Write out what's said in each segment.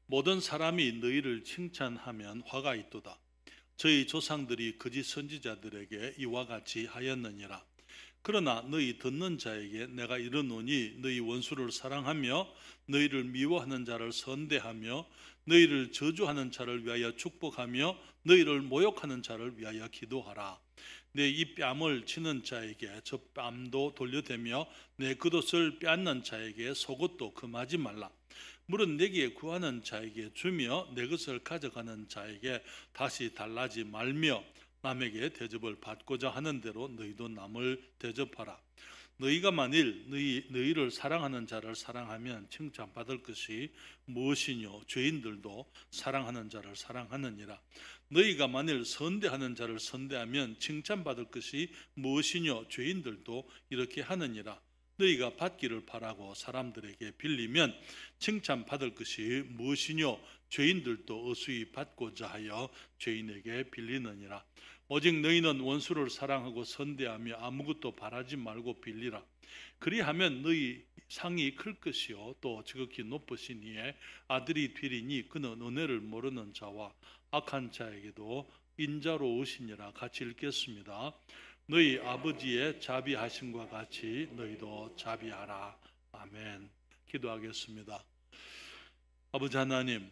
모든 사람이 너희를 칭찬하면 화가 있도다. 저희 조상들이 거짓 선지자들에게 이와 같이 하였느니라. 그러나 너희 듣는 자에게 내가 이르노니 너희 원수를 사랑하며 너희를 미워하는 자를 선대하며 너희를 저주하는 자를 위하여 축복하며 너희를 모욕하는 자를 위하여 기도하라. 내 이 뺨을 치는 자에게 저 뺨도 돌려대며 내 겉옷을 빼앗는 자에게 속옷도 금하지 말라. 물은 내게 구하는 자에게 주며 내 것을 가져가는 자에게 다시 달라지 말며 남에게 대접을 받고자 하는 대로 너희도 남을 대접하라. 너희가 만일 너희를 사랑하는 자를 사랑하면 칭찬받을 것이 무엇이뇨? 죄인들도 사랑하는 자를 사랑하느니라. 너희가 만일 선대하는 자를 선대하면 칭찬받을 것이 무엇이뇨? 죄인들도 이렇게 하느니라. 너희가 받기를 바라고 사람들에게 빌리면 칭찬받을 것이 무엇이뇨? 죄인들도 어수히 받고자 하여 죄인에게 빌리느니라. 오직 너희는 원수를 사랑하고 선대하며 아무것도 바라지 말고 빌리라. 그리하면 너희 상이 클 것이요 또 지극히 높으시니에 아들이 되리니 그는 은혜를 모르는 자와 악한 자에게도 인자로우시니라. 같이 읽겠습니다. 너희 아버지의 자비하심과 같이 너희도 자비하라. 아멘. 기도하겠습니다. 아버지 하나님,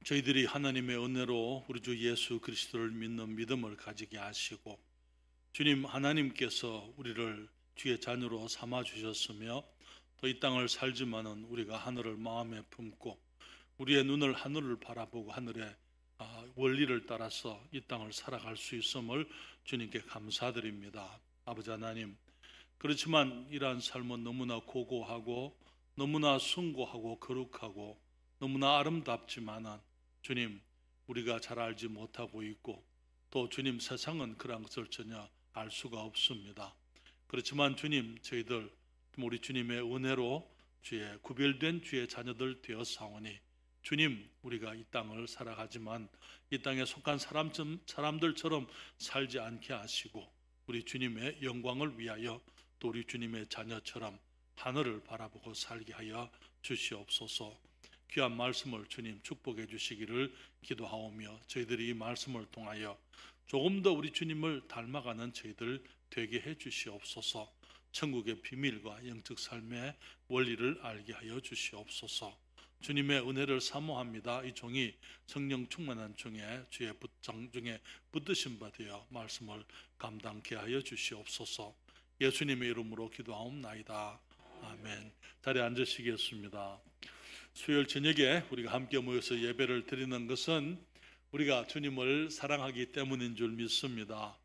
저희들이 하나님의 은혜로 우리 주 예수 그리스도를 믿는 믿음을 가지게 하시고 주님 하나님께서 우리를 주의 자녀로 삼아 주셨으며 또 이 땅을 살지만은 우리가 하늘을 마음에 품고 우리의 눈을 하늘을 바라보고 하늘의 원리를 따라서 이 땅을 살아갈 수 있음을 주님께 감사드립니다. 아버지 하나님, 그렇지만 이러한 삶은 너무나 고고하고 너무나 숭고하고 거룩하고 너무나 아름답지만은 주님, 우리가 잘 알지 못하고 있고 또 주님, 세상은 그런 것을 전혀 알 수가 없습니다. 그렇지만 주님, 저희들 우리 주님의 은혜로 주의 구별된 주의 자녀들 되었사오니 주님, 우리가 이 땅을 살아가지만 이 땅에 속한 사람들처럼 살지 않게 하시고 우리 주님의 영광을 위하여 또 우리 주님의 자녀처럼 하늘을 바라보고 살게 하여 주시옵소서. 귀한 말씀을 주님 축복해 주시기를 기도하오며 저희들이 이 말씀을 통하여 조금 더 우리 주님을 닮아가는 저희들 되게 해 주시옵소서. 천국의 비밀과 영적 삶의 원리를 알게 하여 주시옵소서. 주님의 은혜를 사모합니다. 이 종이 성령 충만한 중에 주의 장 중에 붙드신 바 되어 말씀을 감당케 하여 주시옵소서. 예수님의 이름으로 기도하옵나이다. 아멘. 자리에 앉으시겠습니다. 수요일 저녁에 우리가 함께 모여서 예배를 드리는 것은 우리가 주님을 사랑하기 때문인 줄 믿습니다.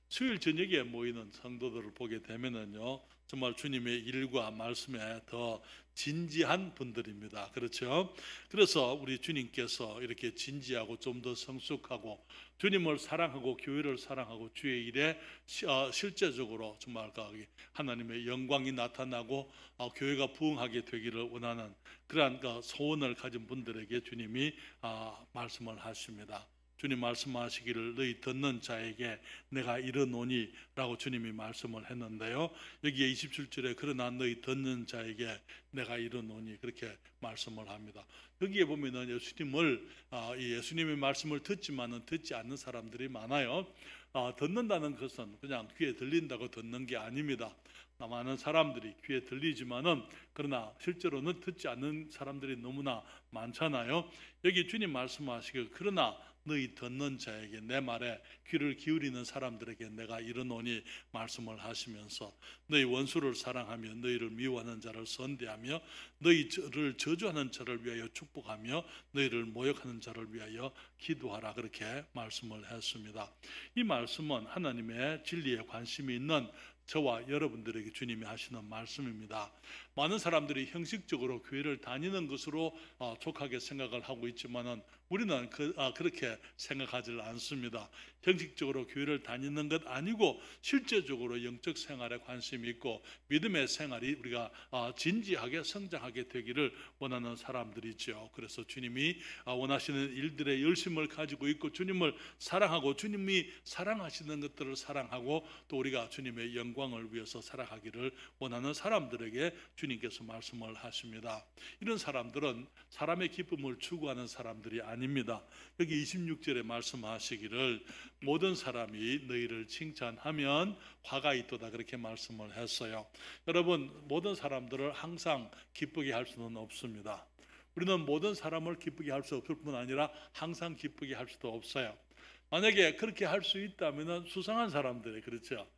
수요일 저녁에 모이는 성도들을 보게 되면은요, 정말 주님의 일과 말씀에 더 진지한 분들입니다. 그렇죠? 그래서 우리 주님께서 이렇게 진지하고 좀 더 성숙하고 주님을 사랑하고 교회를 사랑하고 주의 일에 실제적으로 정말 하나님의 영광이 나타나고 교회가 부흥하게 되기를 원하는 그러한 소원을 가진 분들에게 주님이 말씀을 하십니다. 주님 말씀하시기를 너희 듣는 자에게 내가 이르노니 라고 주님이 말씀을 했는데요, 여기에 27절에 그러나 너희 듣는 자에게 내가 이르노니 그렇게 말씀을 합니다. 여기에 보면은 예수님의 말씀을 듣지만은 듣지 않는 사람들이 많아요. 듣는다는 것은 그냥 귀에 들린다고 듣는 게 아닙니다. 많은 사람들이 귀에 들리지만은 그러나 실제로는 듣지 않는 사람들이 너무나 많잖아요. 여기 주님 말씀하시길 그러나 너희 듣는 자에게 내 말에 귀를 기울이는 사람들에게 내가 이르노니 말씀을 하시면서 너희 원수를 사랑하며 너희를 미워하는 자를 선대하며 너희를 저주하는 자를 위하여 축복하며 너희를 모욕하는 자를 위하여 기도하라 그렇게 말씀을 했습니다. 이 말씀은 하나님의 진리에 관심이 있는 저와 여러분들에게 주님이 하시는 말씀입니다. 많은 사람들이 형식적으로 교회를 다니는 것으로 족하게 생각을 하고 있지만은 우리는 그렇게 생각하지 않습니다. 형식적으로 교회를 다니는 것 아니고 실제적으로 영적 생활에 관심이 있고 믿음의 생활이 우리가 진지하게 성장하게 되기를 원하는 사람들이죠. 그래서 주님이 원하시는 일들의 열심을 가지고 있고 주님을 사랑하고 주님이 사랑하시는 것들을 사랑하고 또 우리가 주님의 영광 영광을 위해서 살아가기를 원하는 사람들에게 주님께서 말씀을 하십니다. 이런 사람들은 사람의 기쁨을 추구하는 사람들이 아닙니다. 여기 26절에 말씀하시기를 모든 사람이 너희를 칭찬하면 화가 있도다 그렇게 말씀을 했어요. 여러분, 모든 사람들을 항상 기쁘게 할 수는 없습니다. 우리는 모든 사람을 기쁘게 할 수 없을 뿐 아니라 항상 기쁘게 할 수도 없어요. 만약에 그렇게 할 수 있다면 수상한 사람들이, 그렇죠,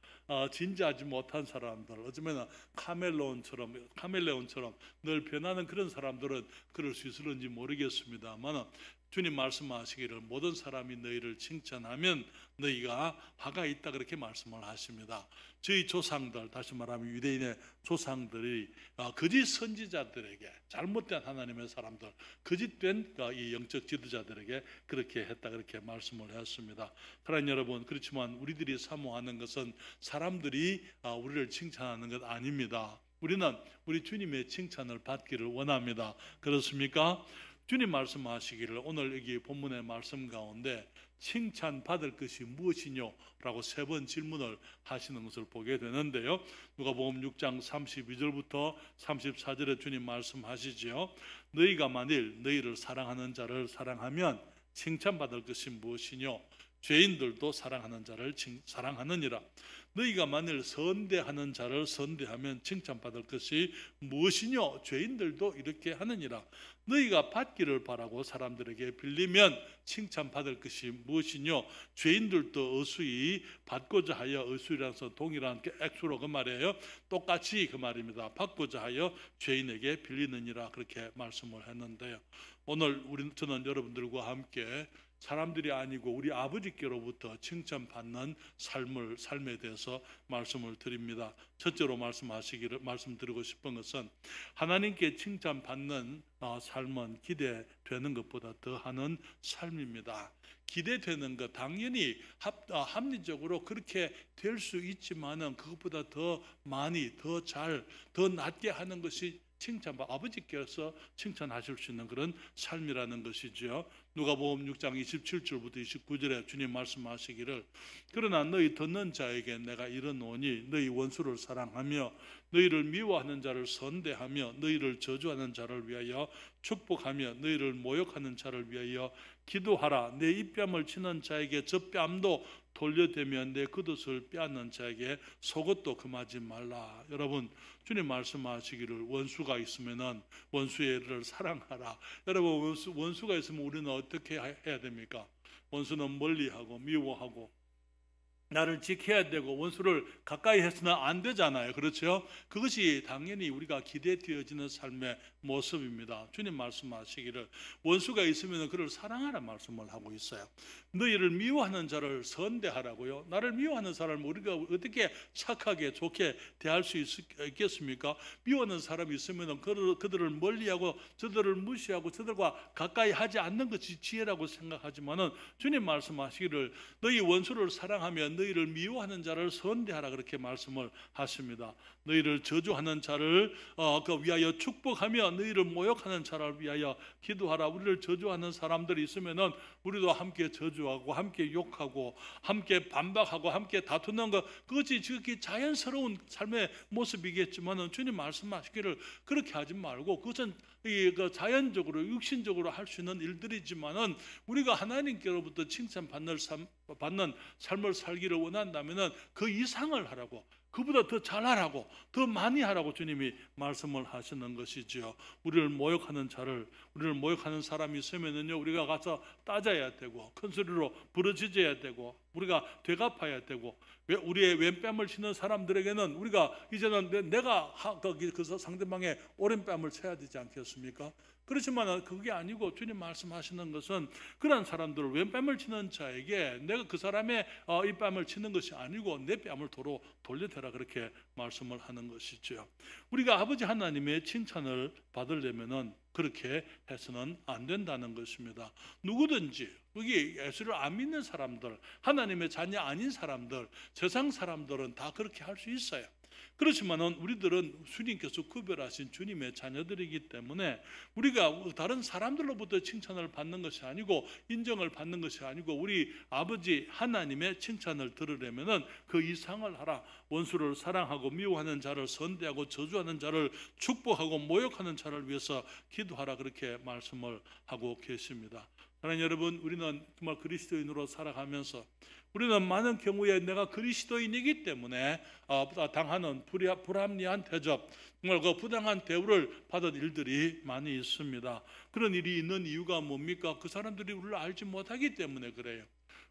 진지하지 못한 사람들, 어쩌면 카멜레온처럼 늘 변하는 그런 사람들은 그럴 수 있을지 모르겠습니다만, 주님 말씀하시기를 모든 사람이 너희를 칭찬하면 너희가 화가 있다 그렇게 말씀을 하십니다. 저희 조상들, 다시 말하면 유대인의 조상들이 거짓 선지자들에게, 잘못된 하나님의 사람들, 거짓된 이 영적 지도자들에게 그렇게 했다 그렇게 말씀을 했습니다. 사랑하는 여러분, 그렇지만 우리들이 사모하는 것은 사람들이 우리를 칭찬하는 것 아닙니다. 우리는 우리 주님의 칭찬을 받기를 원합니다. 그렇습니까? 주님 말씀하시기를 오늘 여기 본문의 말씀 가운데 칭찬받을 것이 무엇이뇨? 라고 3번 질문을 하시는 것을 보게 되는데요. 누가복음 6장 32절부터 34절에 주님 말씀하시지요. 너희가 만일 너희를 사랑하는 자를 사랑하면 칭찬받을 것이 무엇이뇨? 죄인들도 사랑하는 자를 사랑하느니라. 너희가 만일 선대하는 자를 선대하면 칭찬받을 것이 무엇이뇨? 죄인들도 이렇게 하느니라. 너희가 받기를 바라고 사람들에게 빌리면 칭찬받을 것이 무엇이뇨? 죄인들도 어수히 받고자 하여, 어수이라서 동일한 액수로 그 말이에요. 똑같이 그 말입니다. 받고자 하여 죄인에게 빌리느니라 그렇게 말씀을 했는데요. 오늘 저는 여러분들과 함께 사람들이 아니고 우리 아버지께로부터 칭찬받는 삶에 대해서 말씀을 드립니다. 첫째로 말씀드리고 싶은 것은 하나님께 칭찬받는 삶은 기대되는 것보다 더하는 삶입니다. 기대되는 것, 당연히 합리적으로 그렇게 될 수 있지만은 그것보다 더 많이, 더 낫게 하는 것이 아버지께서 칭찬하실 수 있는 그런 삶이라는 것이죠. 누가복음 6장 27절부터 29절에 주님 말씀하시기를 그러나 너희 듣는 자에게 내가 이르노니 너희 원수를 사랑하며 너희를 미워하는 자를 선대하며 너희를 저주하는 자를 위하여 축복하며 너희를 모욕하는 자를 위하여 기도하라. 내 입뺨을 치는 자에게 젖뺨도 돌려대며 내 겉옷을 빼앗는 자에게 속옷도 금하지 말라. 여러분, 주님 말씀하시기를 원수가 있으면은 원수를 사랑하라. 여러분, 원수가 있으면 우리는 어떻게 해야 됩니까? 원수는 멀리하고 미워하고 나를 지켜야 되고 원수를 가까이 해서는 안 되잖아요. 그렇죠? 그것이 당연히 우리가 기대되어지는 삶의 모습입니다. 주님 말씀하시기를 원수가 있으면 그를 사랑하라 말씀을 하고 있어요. 너희를 미워하는 자를 선대하라고요. 나를 미워하는 사람을 우리가 어떻게 착하게 좋게 대할 수 있겠습니까? 미워하는 사람이 있으면 그들을 멀리하고 저들을 무시하고 저들과 가까이 하지 않는 것이 지혜라고 생각하지만은 주님 말씀하시기를 너희 원수를 사랑하면 너희를 미워하는 자를 선대하라 그렇게 말씀을 하십니다. 너희를 저주하는 자를 위하여 축복하며 너희를 모욕하는 자를 위하여 기도하라. 우리를 저주하는 사람들이 있으면은 우리도 함께 저주하고 함께 욕하고 함께 반박하고 함께 다투는 것, 그것이 지극히 자연스러운 삶의 모습이겠지만은 주님 말씀하시기를 그렇게 하지 말고 그것은 자연적으로 육신적으로 할 수 있는 일들이지만은 우리가 하나님께로부터 칭찬받는 삶을 살기를 원한다면은 그 이상을 하라고, 그보다 더 잘하라고, 더 많이 하라고 주님이 말씀을 하시는 것이지요. 우리를 모욕하는 사람이 있으면은요, 우리가 가서 따져야 되고 큰 소리로 부르짖어야 되고 우리가 되갚아야 되고, 우리의 왼뺨을 치는 사람들에게는 우리가 이제는 내가 그 상대방의 오른뺨을 쳐야 되지 않겠습니까? 그렇지만 그게 아니고 주님 말씀하시는 것은 그런 사람들을 왼뺨을 치는 자에게 내가 그 사람의 이 뺨을 치는 것이 아니고 내 뺨을 도로 돌려대라 그렇게 말씀을 하는 것이죠. 우리가 아버지 하나님의 칭찬을 받으려면은 그렇게 해서는 안 된다는 것입니다. 누구든지 여기 예수를 안 믿는 사람들, 하나님의 자녀 아닌 사람들, 세상 사람들은 다 그렇게 할 수 있어요. 그렇지만은 우리들은 주님께서 구별하신 주님의 자녀들이기 때문에 우리가 다른 사람들로부터 칭찬을 받는 것이 아니고 인정을 받는 것이 아니고 우리 아버지 하나님의 칭찬을 들으려면은 그 이상을 하라. 원수를 사랑하고 미워하는 자를 선대하고 저주하는 자를 축복하고 모욕하는 자를 위해서 기도하라, 그렇게 말씀을 하고 계십니다. 사랑하는 여러분, 우리는 정말 그리스도인으로 살아가면서 우리는 많은 경우에 내가 그리스도인이기 때문에 당하는 불합리한 대접, 정말 그 부당한 대우를 받은 일들이 많이 있습니다. 그런 일이 있는 이유가 뭡니까? 그 사람들이 우리를 알지 못하기 때문에 그래요.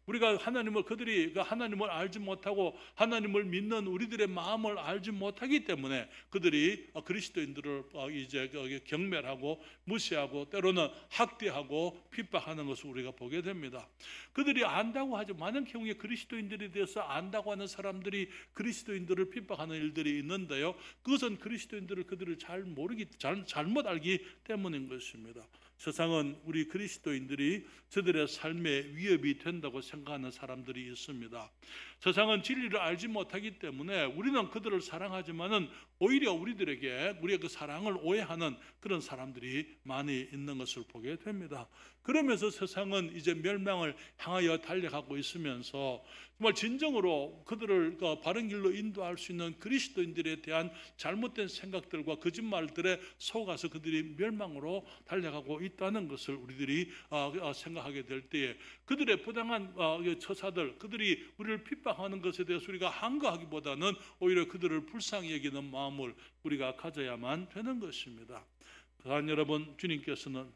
우리가 그들이 하나님을 알지 못하고 하나님을 믿는 우리들의 마음을 알지 못하기 때문에 그들이 그리스도인들을 이제 경멸하고 무시하고 때로는 학대하고 핍박하는 것을 우리가 보게 됩니다. 그들이 안다고 하죠. 많은 경우에 그리스도인들에 대해서 안다고 하는 사람들이 그리스도인들을 핍박하는 일들이 있는데요. 그것은 그리스도인들을 그들을 잘못 알기 때문인 것입니다. 세상은 우리 그리스도인들이 저들의 삶에 위협이 된다고 생각하는 사람들이 있습니다. 세상은 진리를 알지 못하기 때문에 우리는 그들을 사랑하지만은 오히려 우리들에게 우리의 그 사랑을 오해하는 그런 사람들이 많이 있는 것을 보게 됩니다. 그러면서 세상은 이제 멸망을 향하여 달려가고 있으면서 정말 진정으로 그들을 바른 길로 인도할 수 있는 그리스도인들에 대한 잘못된 생각들과 거짓말들에 속아서 그들이 멸망으로 달려가고 있다는 것을 우리들이 생각하게 될 때에 그들의 부당한 처사들, 그들이 우리를 핍박하는 것에 대해서 우리가 항거하기보다는 오히려 그들을 불쌍히 여기는 마음을 우리가 가져야만 되는 것입니다. 사랑하는 여러분, 주님께서는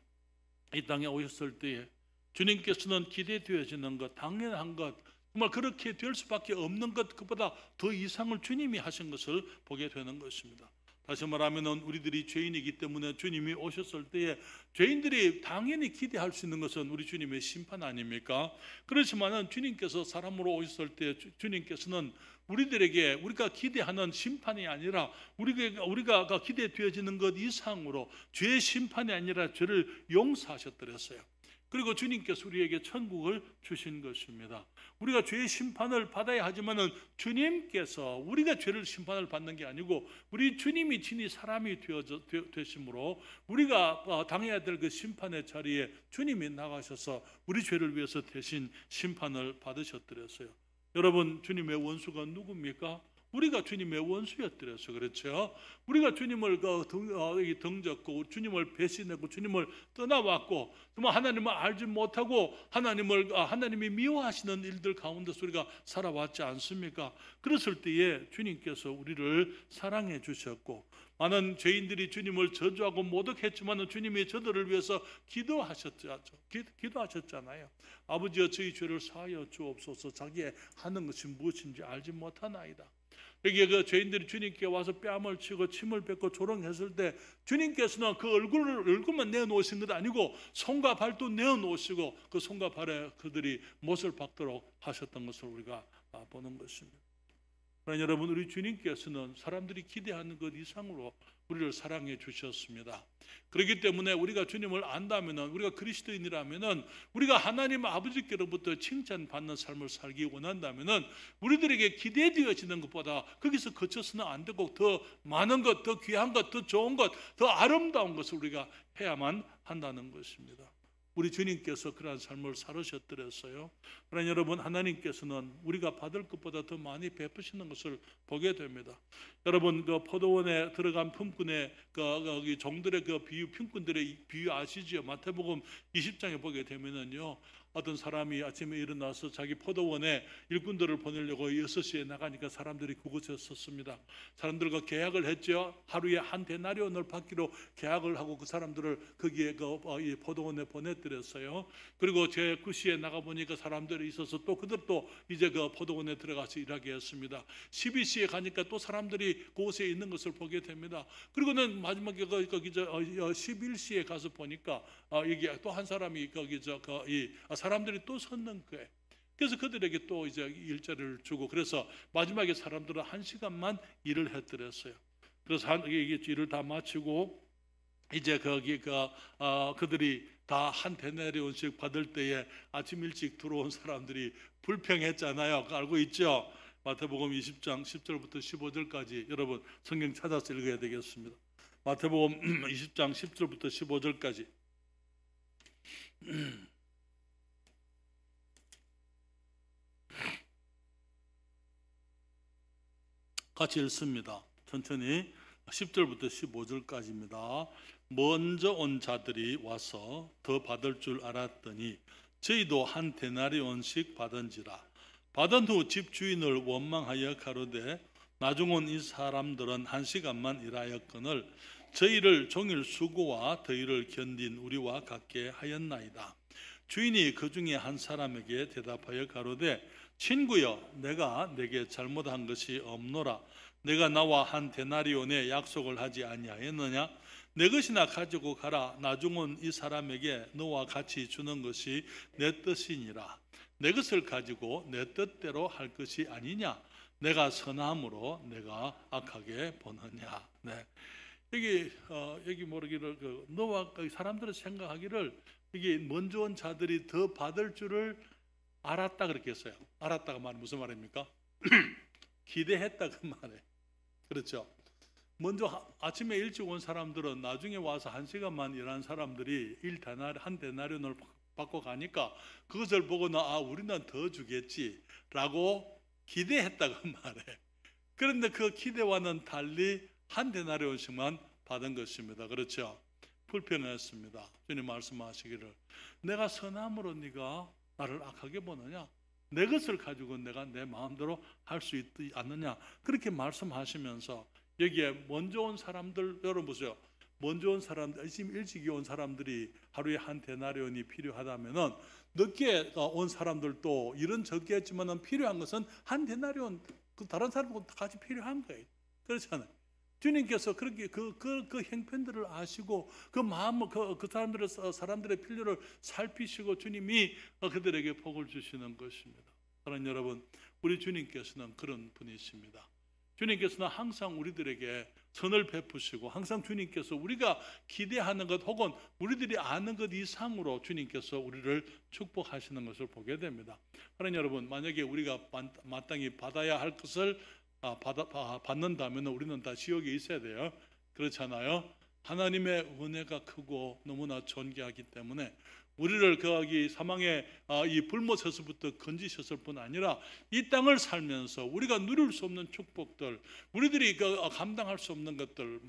이 땅에 오셨을 때에 주님께서는 기대되어지는 것, 당연한 것, 정말 그렇게 될 수밖에 없는 것, 그보다 더 이상을 주님이 하신 것을 보게 되는 것입니다. 다시 말하면 우리들이 죄인이기 때문에 주님이 오셨을 때에 죄인들이 당연히 기대할 수 있는 것은 우리 주님의 심판 아닙니까? 그렇지만은 주님께서 사람으로 오셨을 때 주님께서는 우리들에게 우리가 기대하는 심판이 아니라 우리가 기대되어지는 것 이상으로 죄의 심판이 아니라 죄를 용서하셨더랬어요. 그리고 주님께서 우리에게 천국을 주신 것입니다. 우리가 죄의 심판을 받아야 하지만은 주님께서 우리가 죄를 심판을 받는 게 아니고 우리 주님이 친히 사람이 되심으로 우리가 당해야 될 그 심판의 자리에 주님이 나가셔서 우리 죄를 위해서 대신 심판을 받으셨더랬어요. 여러분, 주님의 원수가 누굽니까? 우리가 주님의 원수였더랬어요. 그렇죠? 우리가 주님을 등졌고 주님을 배신했고 주님을 떠나왔고 정말 하나님을 알지 못하고 하나님이 미워하시는 일들 가운데서 우리가 살아왔지 않습니까? 그랬을 때에 주님께서 우리를 사랑해 주셨고 많은 죄인들이 주님을 저주하고 모독했지만 주님이 저들을 위해서 기도하셨잖아요. 아버지여, 저희 죄를 사하여 주옵소서. 자기의 하는 것이 무엇인지 알지 못하나이다. 여기에 그 죄인들이 주님께 와서 뺨을 치고 침을 뱉고 조롱했을 때 주님께서는 그 얼굴만 내어놓으신 것 아니고 손과 발도 내어놓으시고 그 손과 발에 그들이 못을 박도록 하셨던 것을 우리가 보는 것입니다. 그러나 여러분, 우리 주님께서는 사람들이 기대하는 것 이상으로 우리를 사랑해 주셨습니다. 그렇기 때문에 우리가 주님을 안다면, 우리가 그리스도인이라면, 우리가 하나님 아버지께로부터 칭찬받는 삶을 살기 원한다면 우리들에게 기대되어지는 것보다 거기서 그쳐서는 안 되고 더 많은 것, 더 귀한 것, 더 좋은 것, 더 아름다운 것을 우리가 해야만 한다는 것입니다. 우리 주님께서 그러한 삶을 살으셨더랬어요. 그러나 여러분, 하나님께서는 우리가 받을 것보다 더 많이 베푸시는 것을 보게 됩니다. 여러분, 그 포도원에 들어간 품꾼의 그 종들의 그 비유, 품꾼들의 비유 아시지요? 마태복음 20장에 보게 되면은요, 어떤 사람이 아침에 일어나서 자기 포도원에 일꾼들을 보내려고 6시에 나가니까 사람들이 그곳에 섰습니다. 사람들과 계약을 했죠. 하루에 한 데나리온을 받기로 계약을 하고 그 사람들을 거기에 이 포도원에 보내드렸어요. 그리고 제 9시에 나가보니까 사람들이 있어서 또 그들도 이제 그 포도원에 들어가서 일하게 했습니다. 12시에 가니까 또 사람들이 그곳에 있는 것을 보게 됩니다. 그리고는 마지막에 거기 11시에 가서 보니까 여기 또 한 사람이 사람들이 또 섰는 거예요. 그래서 그들에게 또 이제 일자리를 주고, 그래서 마지막에 사람들은 1시간만 일을 했더랬어요. 그래서 이게 일을 다 마치고 이제 그들이 다 한 데나리온씩 받을 때에 아침 일찍 들어온 사람들이 불평했잖아요. 알고 있죠? 마태복음 20장 10절부터 15절까지 여러분 성경 찾아서 읽어야 되겠습니다. 마태복음 20장 10절부터 15절까지 같이 읽습니다. 천천히 10절부터 15절까지입니다. 먼저 온 자들이 와서 더 받을 줄 알았더니 저희도 한 데나리온씩 받은지라. 받은 후 집주인을 원망하여 가로되 나중 온 이 사람들은 1시간만 일하였거늘 저희를 종일 수고와 더위를 견딘 우리와 같게 하였나이다. 주인이 그 중에 한 사람에게 대답하여 가로되 친구여, 내가 내게 잘못한 것이 없노라. 내가 나와 한 데나리온의 약속을 하지 아니하였느냐? 내 것이나 가지고 가라. 나중 온 이 사람에게 너와 같이 주는 것이 내 뜻이니라. 내 것을 가지고 내 뜻대로 할 것이 아니냐? 내가 선함으로 내가 악하게 보느냐? 네. 여기 모르기를 너와 사람들은 생각하기를 이게 먼저 온 자들이 더 받을 줄을 알았다 그렇게 했어요. 알았다가 말은 무슨 말입니까? 기대했다 그 말에. 그렇죠. 먼저 아침에 일찍 온 사람들은 나중에 와서 1시간만 일한 사람들이 한 데나리온을 받고 가니까 그것을 보고는 우리는 더 주겠지라고 기대했다 그 말에. 그런데 그 기대와는 달리 한 데나리온씩만 받은 것입니다. 그렇죠. 불편했습니다. 주님 말씀하시기를 내가 선함으로 네가 나를 악하게 보느냐? 내 것을 가지고 내가 내 마음대로 할 수 있지 않느냐? 그렇게 말씀하시면서 여기에 먼저 온 사람들, 여러분 보세요. 먼저 온 사람들, 일찍 온 사람들이 하루에 한 데나리온이 필요하다면은 늦게 온 사람들도 일은 적게 했지만은 필요한 것은 한 데나리온, 그 다른 사람하고 같이 필요한 거예요. 그렇잖아요. 주님께서 그렇게 그 형편들을 아시고 그 마음을 그 사람들의 필요를 살피시고 주님이 그들에게 복을 주시는 것입니다. 사랑하는 여러분, 우리 주님께서는 그런 분이십니다. 주님께서는 항상 우리들에게 선을 베푸시고 항상 주님께서 우리가 기대하는 것 혹은 우리들이 아는 것 이상으로 주님께서 우리를 축복하시는 것을 보게 됩니다. 사랑하는 여러분, 만약에 우리가 마땅히 받아야 할 것을 받는다면 우리는 다 지옥에 있어야 돼요. 그렇잖아요. 하나님의 은혜가 크고 너무나 존귀하기 때문에 우리를 거기 사망의 이 불못에서부터 건지셨을 뿐 아니라 이 땅을 살면서 우리가 누릴 수 없는 축복들, 우리들이 감당할 수 없는 것들,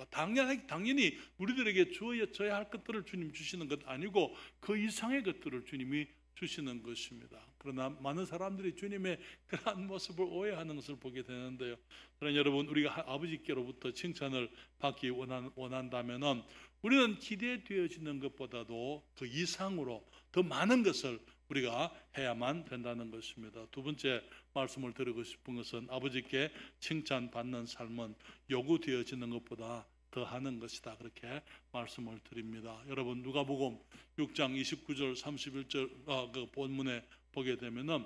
당연히 우리들에게 주어져야 할 것들을 주님 주시는 것 아니고 그 이상의 것들을 주님이 주시는 것입니다. 그러나 많은 사람들이 주님의 그러한 모습을 오해하는 것을 보게 되는데요. 그러나 여러분, 우리가 아버지께로부터 칭찬을 받기 원한다면 우리는 기대되어지는 것보다도 그 이상으로 더 많은 것을 우리가 해야만 된다는 것입니다. 두 번째 말씀을 드리고 싶은 것은 아버지께 칭찬받는 삶은 요구되어지는 것보다 더 하는 것이다. 그렇게 말씀을 드립니다. 여러분, 누가복음 6장 29절 31절 그 본문에 보게 되면은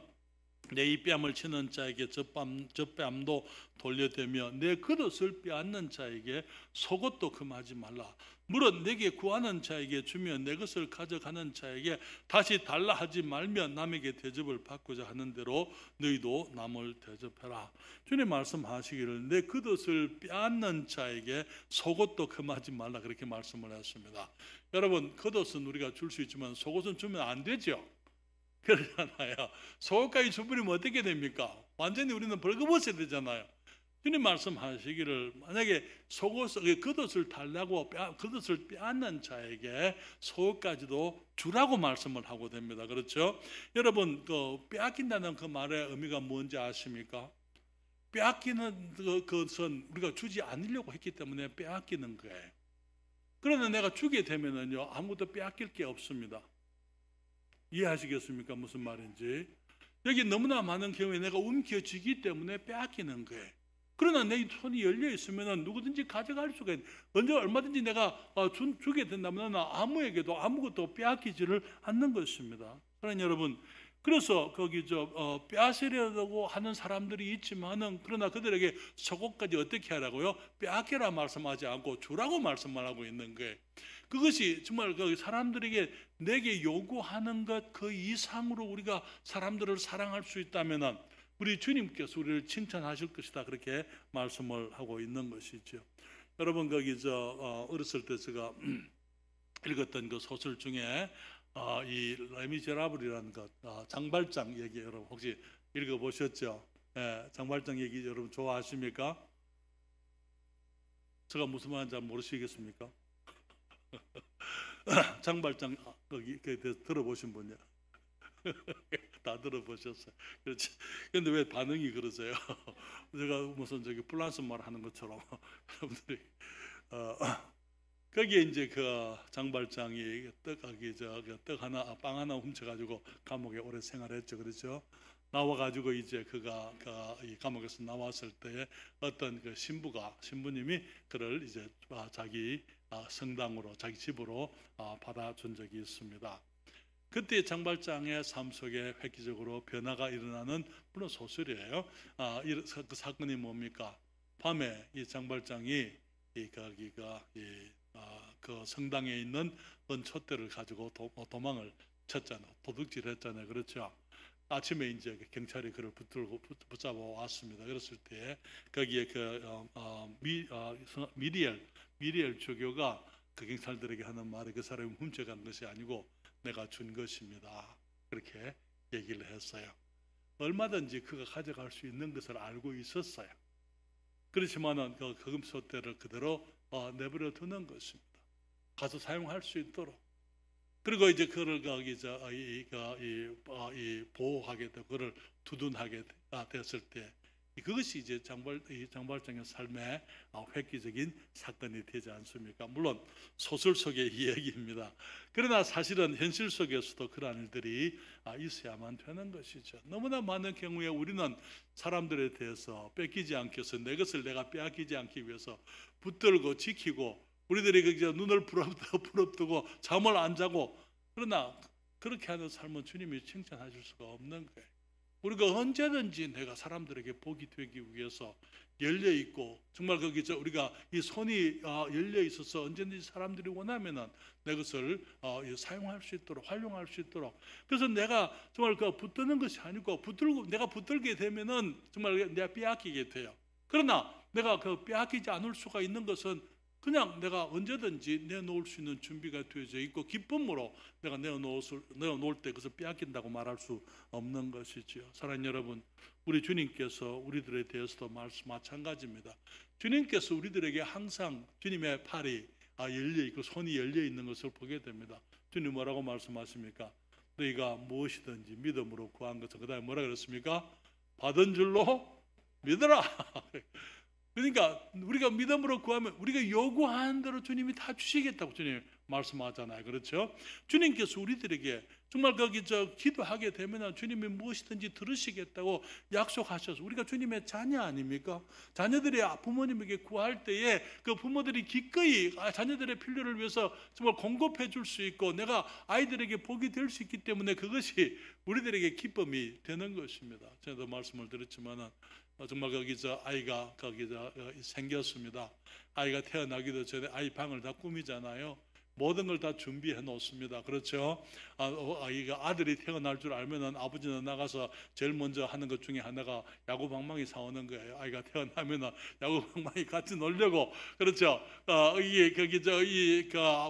내 이 뺨을 치는 자에게 저 뺨도 돌려대며 내 겉옷을 빼앗는 자에게 속옷도 금하지 말라. 물론 내게 구하는 자에게 주며 내 것을 가져가는 자에게 다시 달라 하지 말며 남에게 대접을 받고자 하는 대로 너희도 남을 대접해라. 주님 말씀하시기를 내 겉옷을 빼앗는 자에게 속옷도 금하지 말라 그렇게 말씀을 했습니다. 여러분, 겉옷은 우리가 줄 수 있지만 속옷은 주면 안 되죠. 그러잖아요. 속옷까지 줘버리면 어떻게 됩니까? 완전히 우리는 벌거벗어야 되잖아요. 주님 말씀하시기를 만약에 겉옷을 달라고 겉옷을 빼앗는 자에게 속옷까지도 주라고 말씀을 하고 됩니다. 그렇죠? 여러분, 빼앗긴다는 그 말의 의미가 뭔지 아십니까? 빼앗기는 것은 우리가 주지 않으려고 했기 때문에 빼앗기는 거예요. 그러나 내가 주게 되면은요 아무도 빼앗길 게 없습니다. 이해하시겠습니까? 무슨 말인지. 여기 너무나 많은 경우에 내가 움켜쥐기 때문에 빼앗기는 거예요. 그러나 내 손이 열려 있으면 누구든지 가져갈 수가 있는, 언제 얼마든지 내가 주게 된다면 아무에게도 아무것도 빼앗기지를 않는 것입니다. 사랑하는 여러분, 그래서 거기 빼앗으려고 하는 사람들이 있지만은 그러나 그들에게 속옷까지 어떻게 하라고요? 빼앗기라 말씀하지 않고 주라고 말씀을 하고 있는 거예요. 그것이 정말 사람들에게 내게 요구하는 것 그 이상으로 우리가 사람들을 사랑할 수 있다면은 우리 주님께서 우리를 칭찬하실 것이다, 그렇게 말씀을 하고 있는 것이죠. 여러분, 거기 어렸을 때 제가 읽었던 그 소설 중에 이 레미제라블이라는 것, 장발장 얘기, 여러분 혹시 읽어보셨죠? 예, 장발장 얘기 여러분 좋아하십니까? 제가 무슨 말인지 잘 모르시겠습니까? 장발장 거기 들어보신 분이요? 다 들어보셨어요. 그렇지. 근데 왜 반응이 그러세요? 제가 무슨 프랑스 말 하는 것처럼 여러분들이 거기에 이제 그 장발장이 떡 하나, 빵 하나 훔쳐가지고 감옥에 오래 생활했죠, 그렇죠? 나와가지고 이제 그가 이 감옥에서 나왔을 때 어떤 그 신부님이 그를 이제 자기 성당으로, 자기 집으로 받아준 적이 있습니다. 그때 장발장의 삶 속에 획기적으로 변화가 일어나는, 물론 소설이에요. 그 사건이 뭡니까? 밤에 이 장발장이 그 성당에 있는 은촛대를 가지고 도망을 쳤잖아요. 도둑질했잖아요, 그렇죠? 아침에 이제 경찰이 그를 붙잡아 왔습니다. 그랬을 때 거기에 미리엘 주교가 그 경찰들에게 하는 말이, 그 사람이 훔쳐간 것이 아니고 내가 준 것입니다, 그렇게 얘기를 했어요. 얼마든지 그가 가져갈 수 있는 것을 알고 있었어요. 그렇지만은 그 금소대를 그대로 내버려 두는 것입니다. 가서 사용할 수 있도록. 그리고 이제 그를 보호하게 되고 그를 두둔하게 됐을 때, 그것이 이제 장발장의 삶의 획기적인 사건이 되지 않습니까? 물론 소설 속의 이야기입니다. 그러나 사실은 현실 속에서도 그러한 일들이 있어야만 되는 것이죠. 너무나 많은 경우에 우리는 사람들에 대해서 뺏기지 않기 위해서, 내 것을 내가 빼앗기지 않기 위해서 붙들고 지키고, 우리들이 눈을 부릅뜨고 잠을 안 자고, 그러나 그렇게 하는 삶은 주님이 칭찬하실 수가 없는 거예요. 우리가 언제든지 내가 사람들에게 복이 되기 위해서 열려 있고, 정말 우리가 이 손이 열려 있어서 언제든지 사람들이 원하면은 내 것을 사용할 수 있도록, 활용할 수 있도록. 그래서 내가 정말 붙드는 것이 아니고, 내가 붙들게 되면은 정말 내가 빼앗기게 돼요. 그러나 내가 빼앗기지 않을 수가 있는 것은 그냥 내가 언제든지 내놓을 수 있는 준비가 되어져 있고, 기쁨으로 내가 내어놓을 때 그것을 빼앗긴다고 말할 수 없는 것이지요. 사랑하는 여러분, 우리 주님께서 우리들에 대해서도 마찬가지입니다. 주님께서 우리들에게 항상 주님의 팔이 열려 있고 손이 열려 있는 것을 보게 됩니다. 주님 뭐라고 말씀하십니까? 너희가 무엇이든지 믿음으로 구한 것을, 그 다음에 뭐라 그랬습니까? 받은 줄로 믿어라. 그러니까 우리가 믿음으로 구하면 우리가 요구하는 대로 주님이 다 주시겠다고 주님 말씀하잖아요, 그렇죠? 주님께서 우리들에게 정말 기도하게 되면 주님이 무엇이든지 들으시겠다고 약속하셔서, 우리가 주님의 자녀 아닙니까? 자녀들이 부모님에게 구할 때에 그 부모들이 기꺼이 자녀들의 필요를 위해서 정말 공급해 줄 수 있고, 내가 아이들에게 복이 될 수 있기 때문에 그것이 우리들에게 기쁨이 되는 것입니다. 제가 말씀을 드렸지만은 정말 아이가 생겼습니다. 아이가 태어나기도 전에 아이 방을 다 꾸미잖아요. 모든 걸 다 준비해 놓습니다. 그렇죠? 아들이 태어날 줄 알면은 아버지는 나가서 제일 먼저 하는 것 중에 하나가 야구방망이 사오는 거예요. 아이가 태어나면은 야구방망이 같이 놀려고. 그렇죠?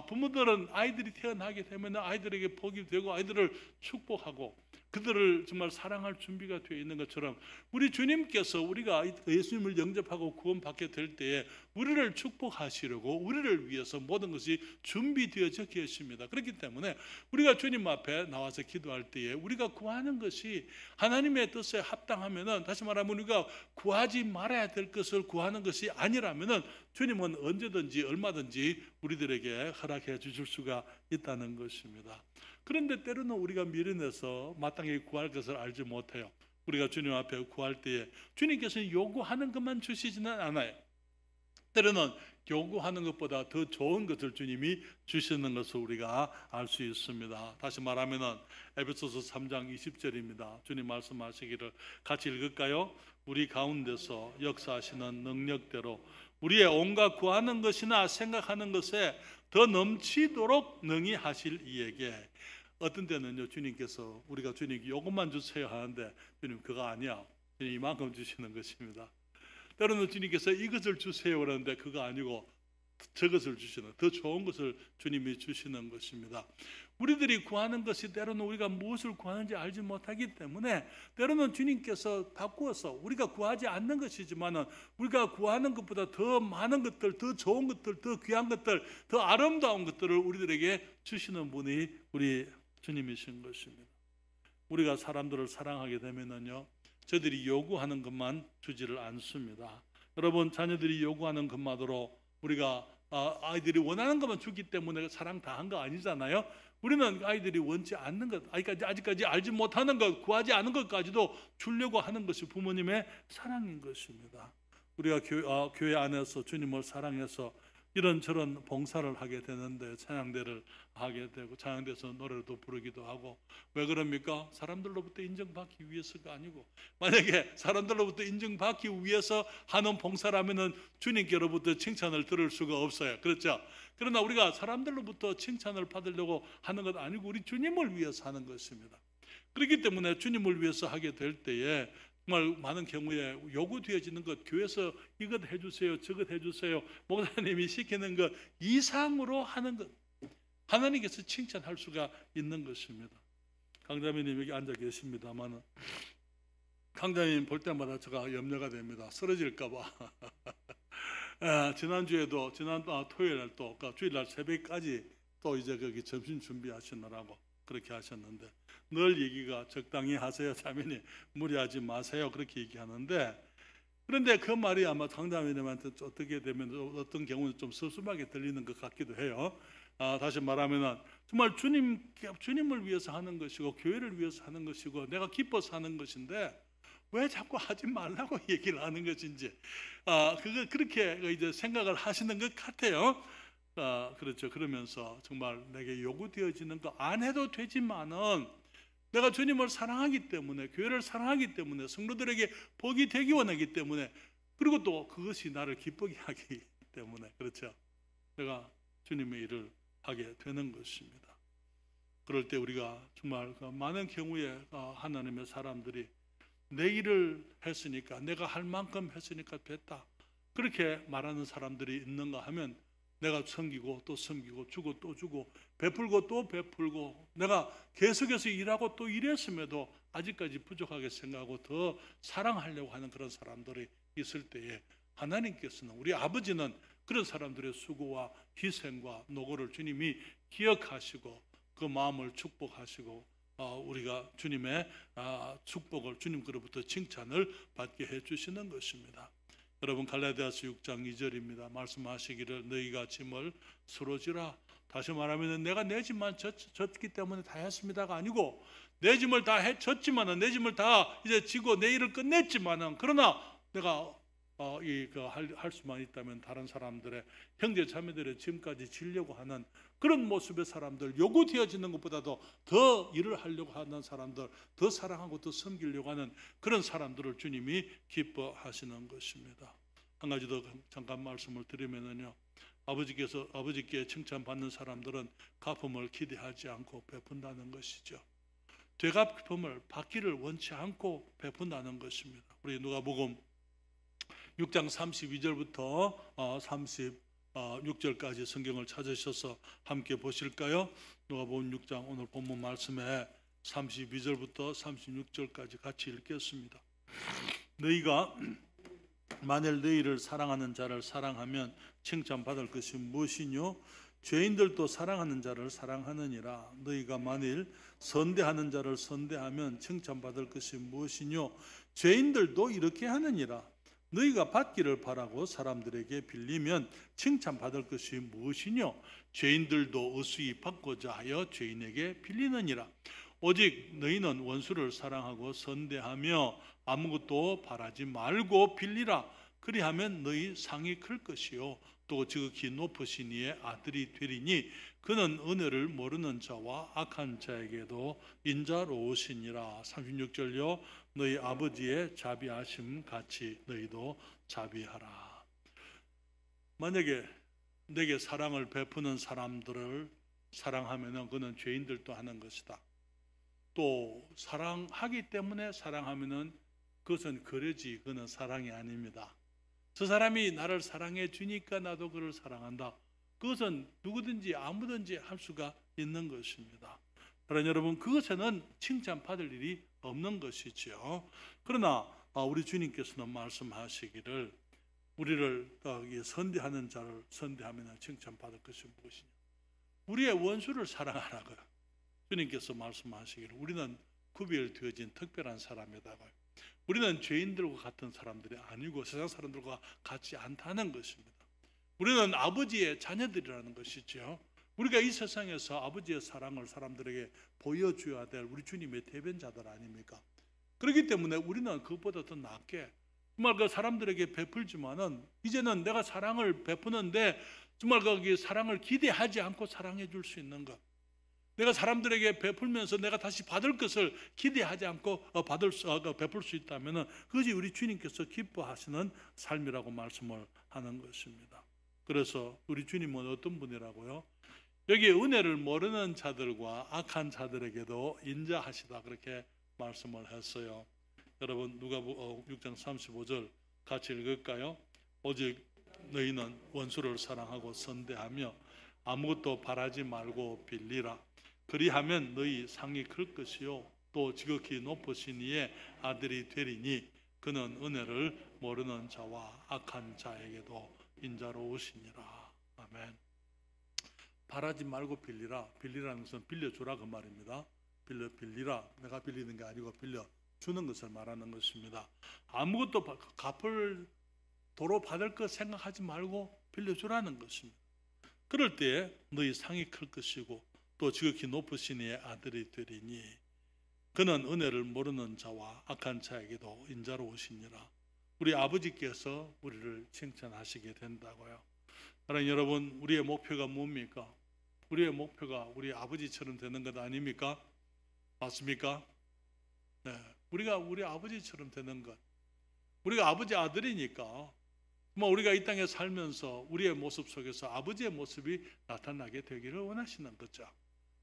부모들은 아이들이 태어나게 되면 아이들에게 복이 되고 아이들을 축복하고 그들을 정말 사랑할 준비가 되어 있는 것처럼, 우리 주님께서 우리가 예수님을 영접하고 구원받게 될 때에 우리를 축복하시려고 우리를 위해서 모든 것이 준비되어져 계십니다. 그렇기 때문에 우리가 주님 앞에 나와서 기도할 때에 우리가 구하는 것이 하나님의 뜻에 합당하면은, 다시 말하면 우리가 구하지 말아야 될 것을 구하는 것이 아니라면은 주님은 언제든지 얼마든지 우리들에게 허락해 주실 수가 있다는 것입니다. 그런데 때로는 우리가 미련해서 마땅히 구할 것을 알지 못해요. 우리가 주님 앞에 구할 때에 주님께서 요구하는 것만 주시지는 않아요. 때로는 요구하는 것보다 더 좋은 것을 주님이 주시는 것을 우리가 알 수 있습니다. 다시 말하면은 에베소서 3장 20절입니다. 주님 말씀하시기를 같이 읽을까요? 우리 가운데서 역사하시는 능력대로 우리의 온갖 구하는 것이나 생각하는 것에 더 넘치도록 능히 하실 이에게. 어떤 때는요, 주님께서 우리가 주님께 이것만 주세요 하는데, 주님 그거 아니야, 이만큼 주시는 것입니다. 때로는 주님께서 이것을 주세요 그러는데 그거 아니고 저것을 주시는, 더 좋은 것을 주님이 주시는 것입니다. 우리들이 구하는 것이 때로는 우리가 무엇을 구하는지 알지 못하기 때문에 때로는 주님께서 바꾸어서 우리가 구하지 않는 것이지만 우리가 구하는 것보다 더 많은 것들, 더 좋은 것들, 더 귀한 것들, 더 아름다운 것들을 우리들에게 주시는 분이 우리 주님이신 것입니다. 우리가 사람들을 사랑하게 되면요, 저들이 요구하는 것만 주지를 않습니다. 여러분, 자녀들이 요구하는 것만으로 우리가 아이들이 원하는 것만 주기 때문에 사랑 다 한 거 아니잖아요. 우리는 아이들이 원치 않는 것, 아직까지 알지 못하는 것, 구하지 않은 것까지도 주려고 하는 것이 부모님의 사랑인 것입니다. 우리가 교회 안에서 주님을 사랑해서 이런저런 봉사를 하게 되는데 찬양대를 하게 되고 찬양대에서 노래도 부르기도 하고, 왜 그럽니까? 사람들로부터 인정받기 위해서가 아니고, 만약에 사람들로부터 인정받기 위해서 하는 봉사라면은 주님께로부터 칭찬을 들을 수가 없어요. 그렇죠? 그러나 우리가 사람들로부터 칭찬을 받으려고 하는 것 아니고 우리 주님을 위해서 하는 것입니다. 그렇기 때문에 주님을 위해서 하게 될 때에 정말 많은 경우에 요구되어지는 것, 교회에서 이것 해주세요, 저것 해주세요, 목사님이 시키는 것 이상으로 하는 것, 하나님께서 칭찬할 수가 있는 것입니다. 강자매님 여기 앉아 계십니다만 강자매님 볼 때마다 제가 염려가 됩니다. 쓰러질까 봐. 지난주에도 지난 토요일 또 그러니까 주일날 새벽까지 또 이제 거기 점심 준비하시느라고 그렇게 하셨는데, 늘 얘기가 적당히 하세요, 자매님, 무리하지 마세요, 그렇게 얘기하는데, 그런데 그 말이 아마 강자매님한테 어떻게 되면 어떤 경우는 좀 섭섭하게 들리는 것 같기도 해요. 다시 말하면 정말 주님을 위해서 하는 것이고 교회를 위해서 하는 것이고 내가 기뻐서 하는 것인데 왜 자꾸 하지 말라고 얘기를 하는 것인지, 그거 그렇게 이제 생각을 하시는 것 같아요. 그렇죠. 그러면서 정말 내게 요구되어지는 거 안 해도 되지만은 내가 주님을 사랑하기 때문에, 교회를 사랑하기 때문에, 성도들에게 복이 되기 원하기 때문에, 그리고 또 그것이 나를 기쁘게 하기 때문에, 그렇죠, 내가 주님의 일을 하게 되는 것입니다. 그럴 때 우리가 정말 많은 경우에 하나님의 사람들이 내 일을 했으니까, 내가 할 만큼 했으니까 됐다, 그렇게 말하는 사람들이 있는가 하면 내가 섬기고 또 섬기고 주고 또 주고 베풀고 또 베풀고 내가 계속해서 일하고 또 일했음에도 아직까지 부족하게 생각하고 더 사랑하려고 하는 그런 사람들이 있을 때에 하나님께서는, 우리 아버지는 그런 사람들의 수고와 희생과 노고를 주님이 기억하시고 그 마음을 축복하시고 우리가 주님의 축복을, 주님 그로부터 칭찬을 받게 해주시는 것입니다. 여러분, 갈라디아서 6장 2절입니다. 말씀하시기를 너희가 짐을 서로 지라. 다시 말하면 내가 내 짐만 졌기 때문에 다 했습니다가 아니고, 내 짐을 다 졌지만은, 내 짐을 다 이제 지고 내 일을 끝냈지만은, 그러나 내가 할 수만 있다면 다른 사람들의, 형제 자매들의 짐까지 지려고 하는 그런 모습의 사람들, 요구되어지는 것보다도 더 일을 하려고 하는 사람들, 더 사랑하고 더 섬기려고 하는 그런 사람들을 주님이 기뻐하시는 것입니다. 한 가지 더 잠깐 말씀을 드리면요, 아버지께 칭찬받는 사람들은 갚음을 기대하지 않고 베푼다는 것이죠. 되갚음을 받기를 원치 않고 베푼다는 것입니다. 우리 누가복음 6장 32절부터 36절까지 성경을 찾으셔서 함께 보실까요? 누가복음 6장 오늘 본문 말씀에 32절부터 36절까지 같이 읽겠습니다. 너희가 만일 너희를 사랑하는 자를 사랑하면 칭찬받을 것이 무엇이뇨? 죄인들도 사랑하는 자를 사랑하느니라. 너희가 만일 선대하는 자를 선대하면 칭찬받을 것이 무엇이뇨? 죄인들도 이렇게 하느니라. 너희가 받기를 바라고 사람들에게 빌리면 칭찬받을 것이 무엇이뇨? 죄인들도 의수히 받고자 하여 죄인에게 빌리느니라. 오직 너희는 원수를 사랑하고 선대하며 아무것도 바라지 말고 빌리라. 그리하면 너희 상이 클 것이요 또 지극히 높으신 이의 아들이 되리니 그는 은혜를 모르는 자와 악한 자에게도 인자로우시니라. 36절요. 너희 아버지의 자비하심 같이 너희도 자비하라. 만약에 내게 사랑을 베푸는 사람들을 사랑하면 그는 죄인들도 하는 것이다. 또 사랑하기 때문에 사랑하면 그것은 거래지, 그는 사랑이 아닙니다. 저 사람이 나를 사랑해 주니까 나도 그를 사랑한다. 그것은 누구든지 아무든지 할 수가 있는 것입니다. 그러나 여러분, 그것에는 칭찬받을 일이 없는 것이죠. 그러나 우리 주님께서는 말씀하시기를 우리를 선대하는 자를 선대하면 칭찬받을 것이 무엇이냐? 우리의 원수를 사랑하라고요. 주님께서 말씀하시기를 우리는 구별되어진 특별한 사람이다고요. 우리는 죄인들과 같은 사람들이 아니고 세상 사람들과 같지 않다는 것입니다. 우리는 아버지의 자녀들이라는 것이죠. 우리가 이 세상에서 아버지의 사랑을 사람들에게 보여줘야 될 우리 주님의 대변자들 아닙니까? 그렇기 때문에 우리는 그것보다 더 낫게 정말 그 사람들에게 베풀지만은 이제는 내가 사랑을 베푸는데 정말 그 사랑을 기대하지 않고 사랑해 줄 수 있는 것. 내가 사람들에게 베풀면서 내가 다시 받을 것을 기대하지 않고 베풀 수 있다면은 그것이 우리 주님께서 기뻐하시는 삶이라고 말씀을 하는 것입니다. 그래서 우리 주님은 어떤 분이라고요? 여기 은혜를 모르는 자들과 악한 자들에게도 인자하시다 그렇게 말씀을 했어요. 여러분 누가복음 6장 35절 같이 읽을까요? 오직 너희는 원수를 사랑하고 선대하며 아무것도 바라지 말고 빌리라. 그리하면 너희 상이 클 것이요 또 지극히 높으신 이의 아들이 되리니 그는 은혜를 모르는 자와 악한 자에게도 인자로우시니라. 아멘. 바라지 말고 빌리라. 빌리라는 것은 빌려주라 그 말입니다. 빌리라. 내가 빌리는 게 아니고 빌려주는 것을 말하는 것입니다. 아무것도 갚을 도로 받을 것 생각하지 말고 빌려주라는 것입니다. 그럴 때 너희 상이 클 것이고 또 지극히 높으신 이의 아들이 되리니 그는 은혜를 모르는 자와 악한 자에게도 인자로우시니라. 우리 아버지께서 우리를 칭찬하시게 된다고요. 그러나 여러분 우리의 목표가 뭡니까? 우리의 목표가 우리 아버지처럼 되는 것 아닙니까? 맞습니까? 네, 우리가 우리 아버지처럼 되는 것. 우리가 아버지 아들이니까 우리가 이 땅에 살면서 우리의 모습 속에서 아버지의 모습이 나타나게 되기를 원하시는 거죠.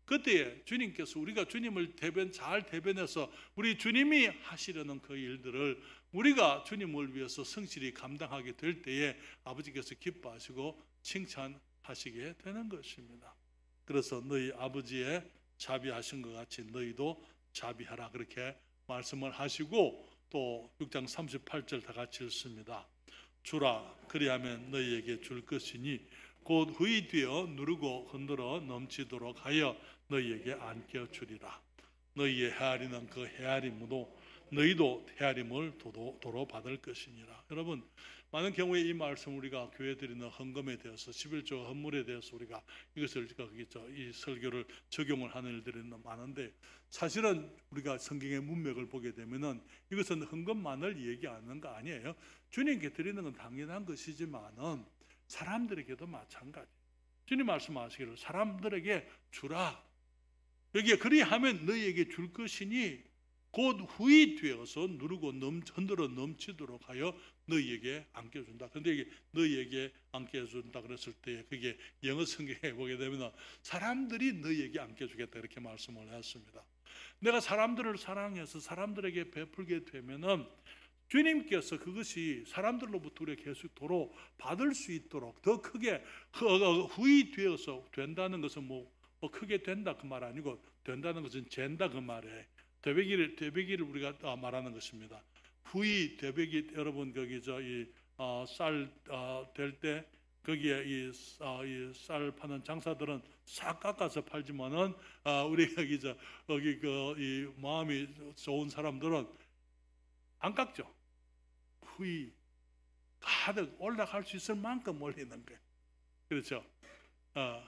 그때 주님께서 우리가 주님을 잘 대변해서 우리 주님이 하시려는 그 일들을 우리가 주님을 위해서 성실히 감당하게 될 때에 아버지께서 기뻐하시고 칭찬하시게 되는 것입니다. 그래서 너희 아버지의 자비하신 것 같이 너희도 자비하라 그렇게 말씀을 하시고 또 6장 38절 다 같이 읽습니다. 주라 그리하면 너희에게 줄 것이니 곧 후이되어 누르고 흔들어 넘치도록 하여 너희에게 안겨주리라. 너희의 헤아리는 그 헤아림으로 너희도 헤아림을 도로 받을 것이니라. 여러분 많은 경우에 이 말씀 우리가 교회 드리는 헌금에 대해서 11조 헌물에 대해서 우리가 이것을 이 설교를 적용을 하는 일들이 많은데 사실은 우리가 성경의 문맥을 보게 되면은 이것은 헌금만을 얘기하는 거 아니에요. 주님께 드리는 건 당연한 것이지만은 사람들에게도 마찬가지. 주님 말씀하시기를 사람들에게 주라. 여기에 그리하면 너희에게 줄 것이니 곧 후이 되어서 누르고 흔들어 넘치도록 하여 너희에게 안겨준다. 그런데 이게 너희에게 안겨준다 그랬을 때 그게 영어 성경에 보게 되면 사람들이 너희에게 안겨주겠다 이렇게 말씀을 했습니다. 내가 사람들을 사랑해서 사람들에게 베풀게 되면은 주님께서 그것이 사람들로부터 우리가 계속 도로 받을 수 있도록 더 크게 후이 되어서 된다는 것은 뭐 크게 된다 그 말 아니고 된다는 것은 잰다 그 말에 되배기를 우리가 말하는 것입니다. 후이 되배기 여러분 거기 쌀 될 때 거기에 이 쌀 파는 장사들은 싹 깎아서 팔지만은 우리 여기 이 마음이 좋은 사람들은 안 깎죠. 후이 가득 올라갈 수 있을 만큼 올리는 거예요. 그렇죠?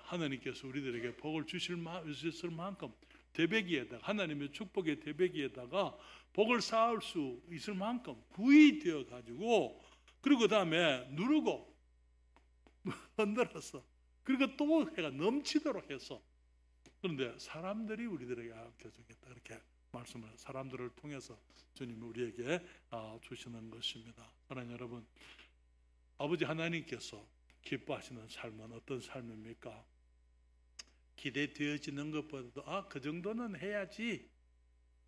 하나님께서 우리들에게 복을 주실 수 있을 만큼 대배기에다가 하나님의 축복의 대배기에다가 복을 쌓을 수 있을 만큼 후이 되어 가지고 그리고 그 다음에 누르고 흔들어서 그리고 또 해가 넘치도록 해서 그런데 사람들이 우리들에게 안겨주겠다 이렇게 말씀을 사람들을 통해서 주님이 우리에게 주시는 것입니다. 사랑하는 여러분, 아버지 하나님께서 기뻐하시는 삶은 어떤 삶입니까? 기대되어지는 것보다도 그 정도는 해야지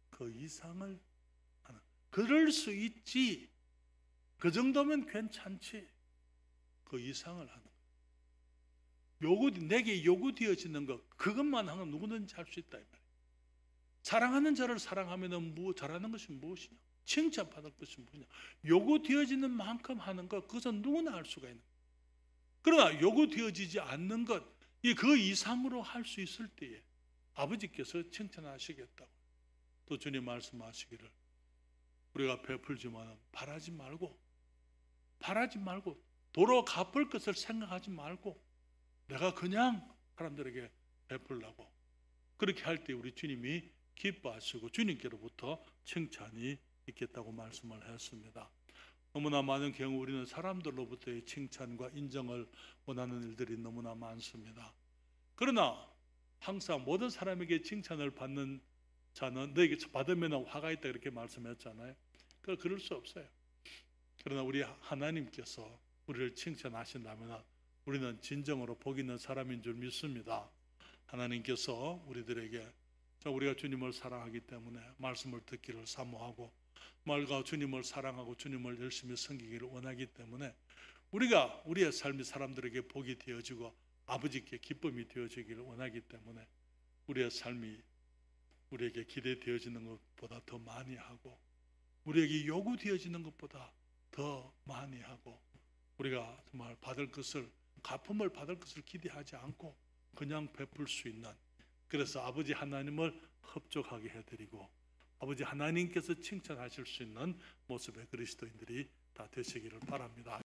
그 이상을 하는 그럴 수 있지. 그 정도면 괜찮지. 그 이상을 하는 거. 내게 요구되어지는 것, 그것만 하면 누구든지 할 수 있다 이 말이에요. 사랑하는 자를 사랑하면 잘하는 것이 무엇이냐? 칭찬받을 것이 무엇이냐? 요구되어지는 만큼 하는 것, 그것은 누구나 할 수가 있는 거예요. 그러나 요구되어지지 않는 것, 그 이상으로 할 수 있을 때에 아버지께서 칭찬하시겠다고. 또 주님 말씀하시기를 우리가 베풀지만 바라지 말고 도로 갚을 것을 생각하지 말고 내가 그냥 사람들에게 베풀라고. 그렇게 할 때 우리 주님이 기뻐하시고 주님께로부터 칭찬이 있겠다고 말씀을 했습니다. 너무나 많은 경우 우리는 사람들로부터의 칭찬과 인정을 원하는 일들이 너무나 많습니다. 그러나 항상 모든 사람에게 칭찬을 받는 자는 너에게 받으면 화가 있다 이렇게 말씀했잖아요. 그럴 수 없어요. 그러나 우리 하나님께서 우리를 칭찬하신다면 우리는 진정으로 복 있는 사람인 줄 믿습니다. 하나님께서 우리들에게 우리가 주님을 사랑하기 때문에 말씀을 듣기를 사모하고 말과 주님을 사랑하고 주님을 열심히 섬기기를 원하기 때문에 우리가 우리의 삶이 사람들에게 복이 되어지고 아버지께 기쁨이 되어지기를 원하기 때문에 우리의 삶이 우리에게 기대되어지는 것보다 더 많이 하고 우리에게 요구되어지는 것보다 더 많이 하고 우리가 정말 갚음을 받을 것을 기대하지 않고 그냥 베풀 수 있는, 그래서 아버지 하나님을 흡족하게 해드리고 아버지 하나님께서 칭찬하실 수 있는 모습의 그리스도인들이 다 되시기를 바랍니다.